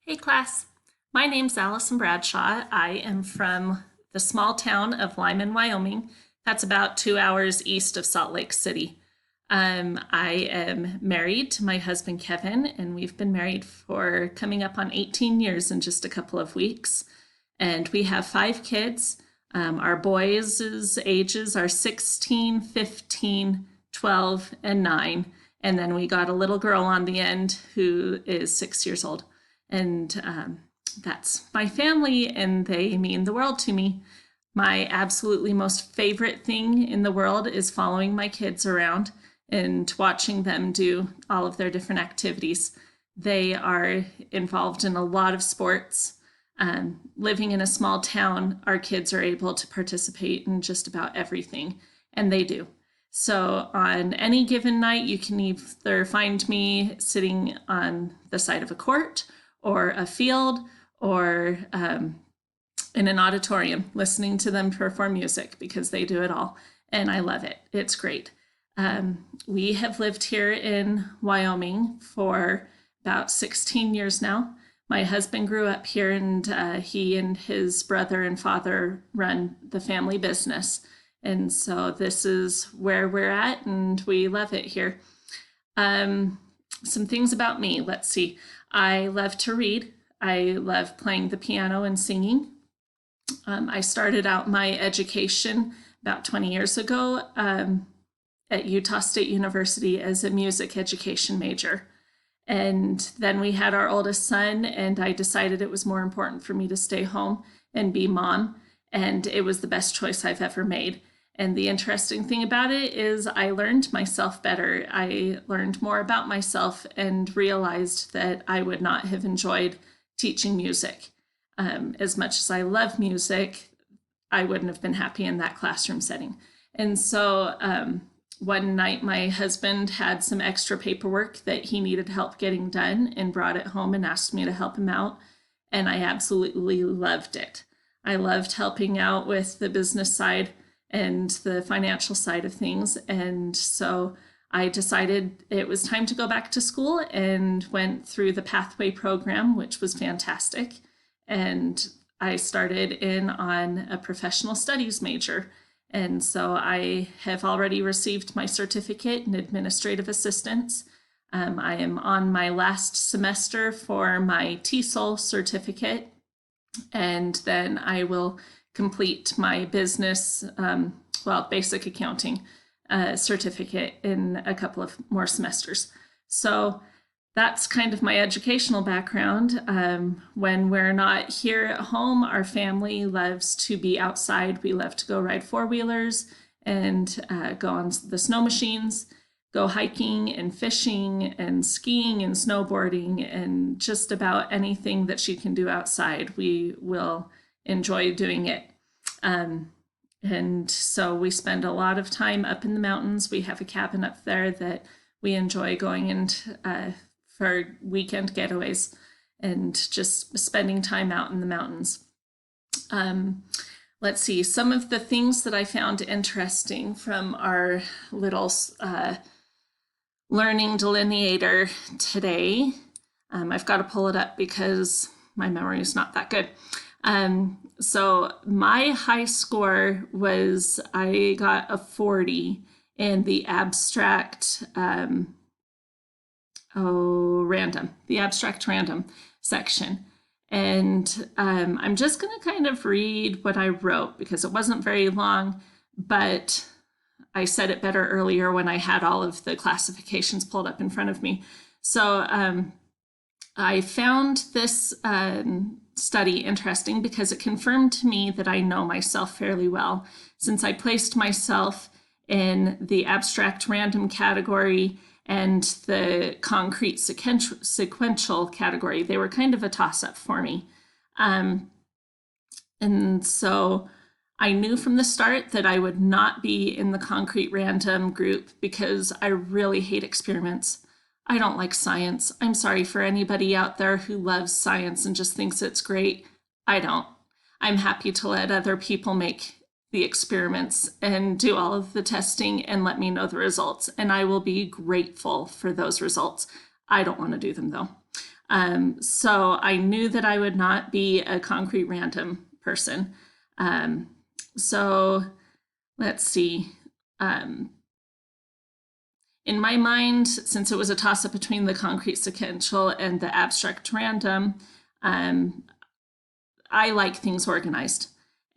Hey class, my name's Allison Bradshaw. I am from the small town of Lyman, Wyoming. That's about 2 hours east of Salt Lake City. I am married to my husband Kevin, and we've been married for coming up on 18 years in just a couple of weeks. And we have 5 kids. Our boys' ages are 16, 15, 12, and 9. And then we got a little girl on the end who is 6 years old. And that's my family, and they mean the world to me. My absolutely most favorite thing in the world is following my kids around and watching them do all of their different activities. They are involved in a lot of sports. Living in a small town, our kids are able to participate in just about everything, and they do. So on any given night, you can either find me sitting on the side of a court or a field or in an auditorium listening to them perform music because they do it all. And I love it. It's great. We have lived here in Wyoming for about 16 years now. My husband grew up here, and he and his brother and father run the family business. And so this is where we're at, and we love it here. Some things about me. Let's see. I love to read. I love playing the piano and singing. I started out my education about 20 years ago at Utah State University as a music education major. And then we had our oldest son, and I decided it was more important for me to stay home and be mom. And it was the best choice I've ever made. And the interesting thing about it is I learned myself better. I learned more about myself and realized that I would not have enjoyed teaching music. As much as I love music, I wouldn't have been happy in that classroom setting. And so one night my husband had some extra paperwork that he needed help getting done and brought it home and asked me to help him out. And I absolutely loved it. I loved helping out with the business side and the financial side of things. And so I decided it was time to go back to school and went through the Pathway program, which was fantastic. And I started in on a professional studies major. And so I have already received my certificate in administrative assistance. I am on my last semester for my TESOL certificate, and then I will complete my business, basic accounting certificate in a couple of more semesters. So that's kind of my educational background. When we're not here at home, our family loves to be outside. We love to go ride four-wheelers and go on the snow machines, go hiking and fishing and skiing and snowboarding and just about anything that you can do outside. We will enjoy doing it. And so we spend a lot of time up in the mountains. We have a cabin up there that we enjoy going into for weekend getaways and just spending time out in the mountains. Let's see, some of the things that I found interesting from our little learning delineator today. I've got to pull it up because my memory is not that good. So my high score was, I got a 40 in the abstract the abstract random section. And I'm just going to kind of read what I wrote because it wasn't very long, but I said it better earlier when I had all of the classifications pulled up in front of me. So I found this study interesting because it confirmed to me that I know myself fairly well, since I placed myself in the abstract random category and the concrete sequential category. They were kind of a toss-up for me. And so I knew from the start that I would not be in the concrete random group because I really hate experiments. I don't like science. I'm sorry for anybody out there who loves science and just thinks it's great. I don't. I'm happy to let other people make the experiments and do all of the testing and let me know the results. And I will be grateful for those results. I don't want to do them though. So I knew that I would not be a concrete random person. So let's see. In my mind, since it was a toss-up between the concrete sequential and the abstract random, I like things organized.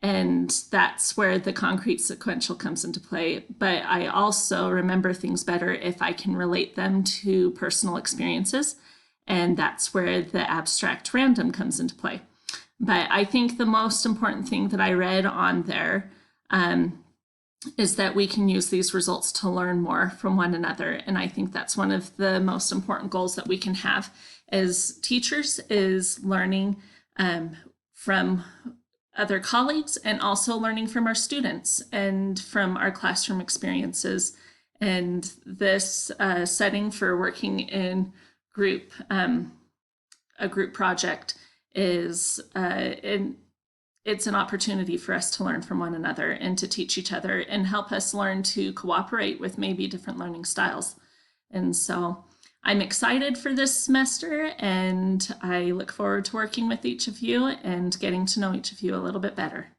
And that's where the concrete sequential comes into play. But I also remember things better if I can relate them to personal experiences. And that's where the abstract random comes into play. But I think the most important thing that I read on there is that we can use these results to learn more from one another. And I think that's one of the most important goals that we can have as teachers, is learning from other colleagues and also learning from our students and from our classroom experiences. And this setting for working in group, a group project, is it's an opportunity for us to learn from one another and to teach each other and help us learn to cooperate with maybe different learning styles. And so I'm excited for this semester, and I look forward to working with each of you and getting to know each of you a little bit better.